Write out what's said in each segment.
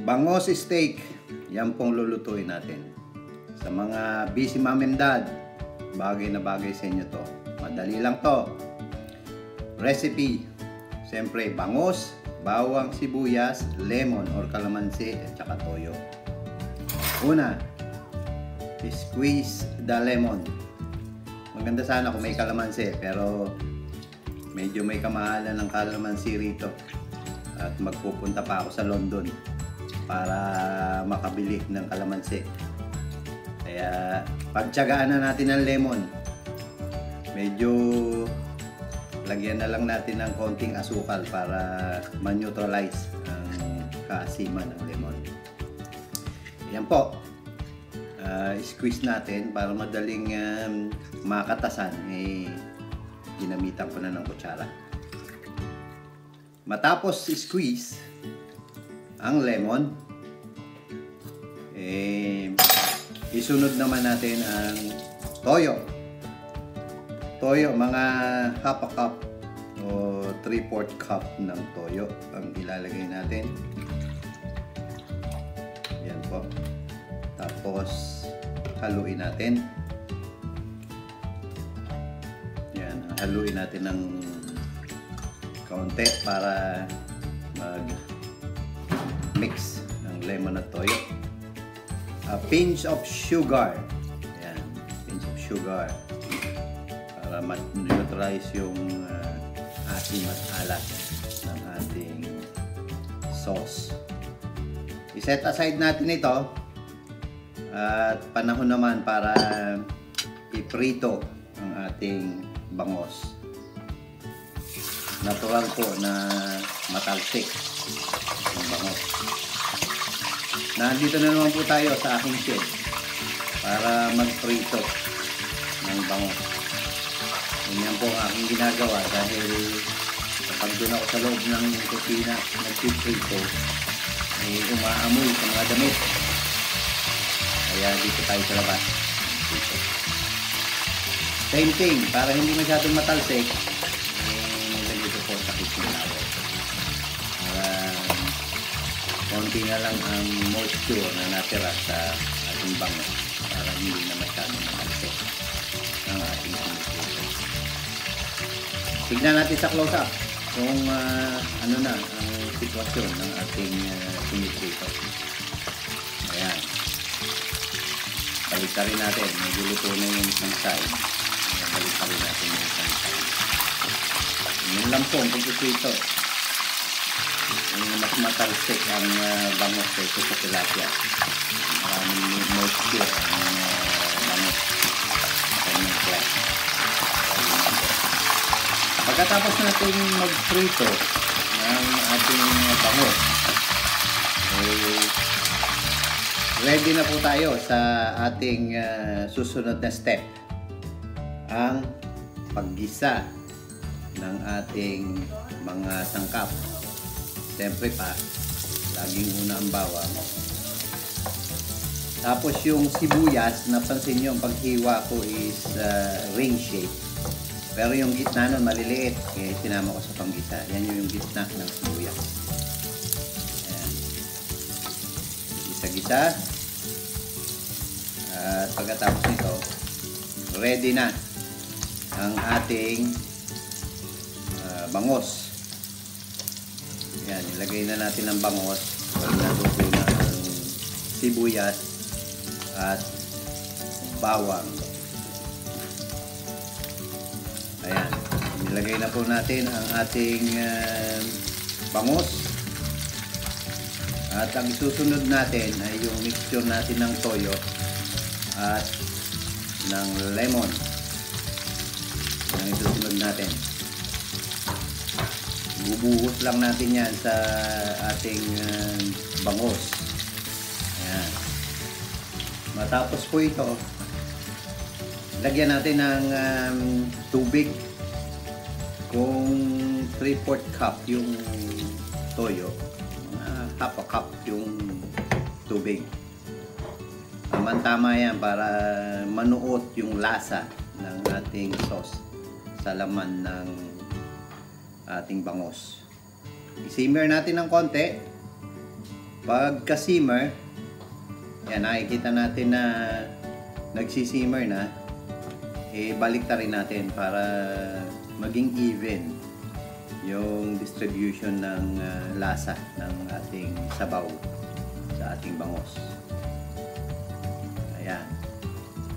Bangos steak. Yan pong lulutuin natin. Sa mga busy mom and dad, bagay na bagay sa inyo to. Madali lang to. Recipe. Siyempre, bangos, bawang, sibuyas, lemon or kalamansi, at saka toyo. Una, squeeze the lemon. Maganda sana kung may kalamansi, pero medyo may kamahalan ng kalamansi rito. At magpupunta pa ako sa London para makabili ng kalamansi. Kaya pagtiyagaan na natin ng lemon. Medyo lagyan na lang natin ng konting asukal para ma-neutralize ang kaasiman ng lemon. Ayan po. Squeeze natin para madaling makatasan. Ginamitan ko na ng kutsara. Matapos squeeze ang lemon, isunod naman natin ang toyo. Toyo, mga half a cup o 3/4 cup ng toyo ang ilalagay natin. Yan po. Tapos haluin natin. Yan, haluin natin ng kaunti para mag-mix ng lemon at toyo. A pinch of sugar. Yan, pinch of sugar. Para ma-neutralize yung asim at alat ng ating sauce. I-set aside natin ito. At panahon naman para iprito ang ating bangos. Natural po na matalsik ang bangos. Nandito na naman po tayo sa aking shed para magprito ng bangos. Ganyan po ang aking ginagawa dahil kapag doon ako sa loob ng kusina nagpiprito, ay umaamoy sa mga damit. Kaya dito tayo sa labas. Same thing, para hindi masyadong matalsik, nilagay ko po sa kitchen towel. Para konti na lang ang moisture na natira sa ating bangos para hindi na masyadong matalsik ang ating pinipito. Tignan natin sa close-up kung ano na ang sitwasyon ng ating pinipito. Ayan. Balik-tarin natin. Medyo luto na yung isang side. Balik-tarin natin yung isang side. Yun lang po ang pagpipito. Mas matalsik ang bangos kaysa sa tilapia. Maraming moisture ang bangos. Kanyang flat. Pagkatapos natin magprito ng ating bangos, ready na po tayo sa ating susunod na step. Ang paggisa ng ating mga sangkap. Siyempre pa, laging una ang bawang. Tapos yung sibuyas, napansin nyo ang paghiwa ko is ring shape. Pero yung gitna nun maliliit, kaya sinama ko sa panggisa. Yan yung gitna ng sibuyas. Ayan. Gisa-gisa. At pagkatapos nito, ready na ang ating bangos. Yan, ilagay na natin ang bangos. Pag natuto na ang sibuyas at bawang. Ayan, ilagay na po natin ang ating bangos. At ang isusunod natin ay yung mixture natin ng toyo at ng lemon. Ang isusunod natin. Bubuhos lang natin yan sa ating bangos. Ayan. Matapos po ito, lagyan natin ng tubig. Kung 3/4 cup yung toyo, half a cup yung tubig. Tama yan para manuot yung lasa ng ating sauce sa laman ng ating bangos. I-simmer natin ng konti Pagka simmer, yan, nakikita natin na nagsisimmer na, balik rin natin para maging even yung distribution ng lasa ng ating sabaw sa ating bangos. Ayan,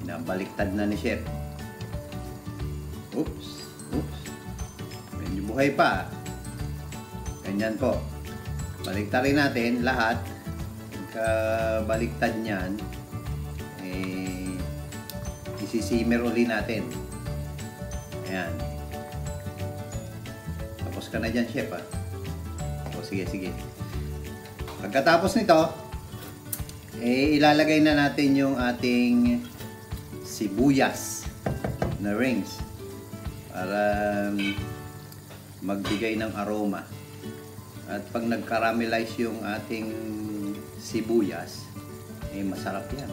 pinabaliktad na ni Chef. Oops, medyo buhay pa. Ganyan po. Baliktarin natin lahat. Pagka-baliktad niyan, isisimmer uli natin. Ayan. Tapos ka na dyan, Chef, ha? O, sige. Pagkatapos nito, ilalagay na natin yung ating sibuyas na rings para magbigay ng aroma. At pag nag-caramelize yung ating sibuyas, masarap yan.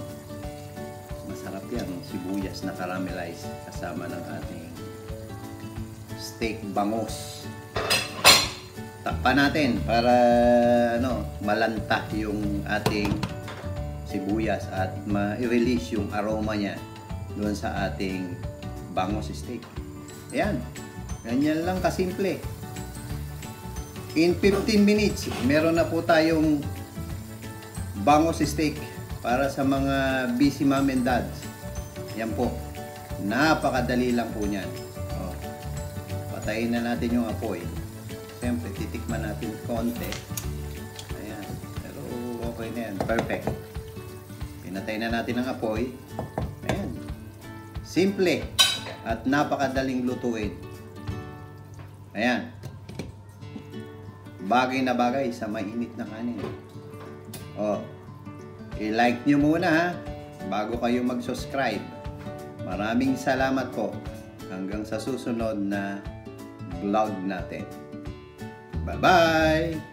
Masarap yan, sibuyas na caramelize kasama ng ating steak bangos. Takpan natin para malanta yung ating sibuyas at ma-release yung aroma niya doon sa ating bangos steak. Ayan, ganyan lang kasimple. In 15 minutes, meron na po tayong bangos steak para sa mga busy mom and dads. Yan po. Napakadali lang po niyan. O, patayin na natin yung apoy. Siyempre, titikman natin konti. Ayan. Pero okay na yan. Perfect. Pinatay na natin ang apoy. Ayan. Simple at napakadaling lutuin. Ayan. Bagay na bagay sa mainit na kanin. O, i-like nyo muna, ha, bago kayo mag-subscribe. Maraming salamat po. Hanggang sa susunod na vlog natin. Bye-bye!